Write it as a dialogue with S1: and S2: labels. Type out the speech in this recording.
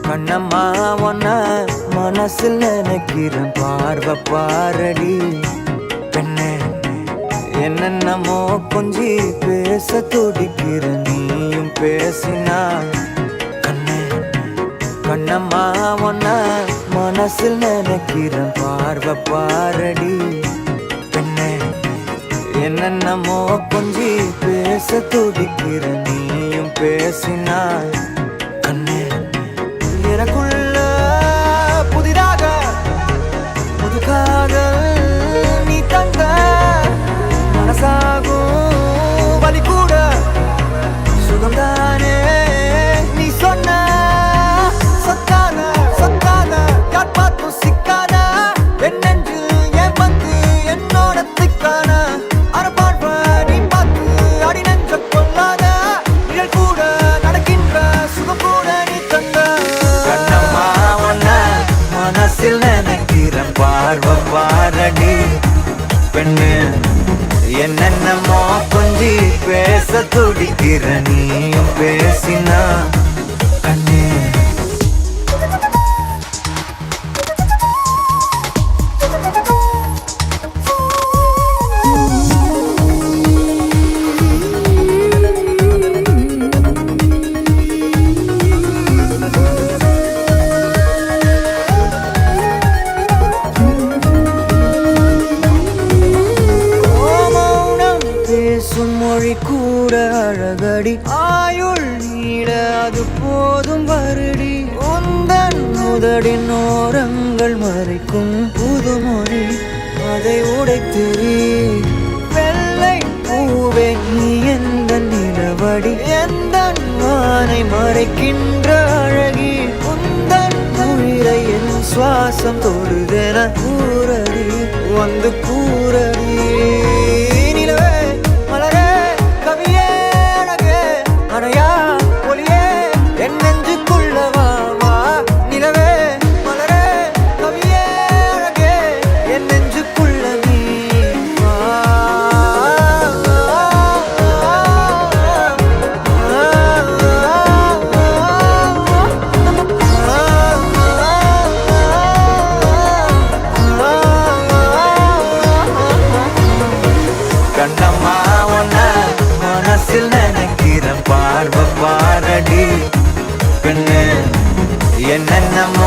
S1: கண்ணம்மா ஒன்ன மனசில் நினைக்கிறேன் பார்வை பாரடி பெண்ணே என்னென்னமோ கொஞ்சி பேச துடிக்கிற நீயும் பேசினா கண்ணே கண்ணம்மா ஒன்ன மனசில் நினைக்கிறேன் பார்வை பாரடி பெண்ணே என்னென்னமோ கொஞ்சி பேச துடிக்கிற நீயும் பேசினா கண்ணே எனக்குள்ள புதிதாக புது காதல் நீ தந்த மனசாகும் வலி கூட சுகம்தானே நீ சொன்ன சொத்தான சொத்தான யார் பார்த்தும் சிக்கான என் நெஞ்சில் ஏன் வந்து என்னோட திக்கான அரபார்வ நீ பார்த்து அடி நெஞ்ச கொள்ளாத நிழல் கூட நடக்கின்ற சுகம் கூட நீ தந்த மனசில் நினைக்கிற பார்வை பாரடி பெண்ணு என்னென்னமோ கொஞ்சி பேச துடிக்கிற நீயும் பேசினா கண்ணே மொழி கூட அழகடி ஆயுள் நீட அது போதும் வருடி உந்தன் முதடின் ஓரங்கள் மறைக்கும் புதுமொழி அதை உடைத்தெறி வெள்ளை பூவே நீ எந்த நிலவடி எந்த வானை மறைக்கின்ற அழகி உந்தன் உயிரை என் சுவாசம் தொடுதென கூறடி வந்து கூறடி கண்ணம்மா ஒன்ன மனசில் நினைக்கிற பார்வை பாரடி பெண்ணு என்னென்னமோ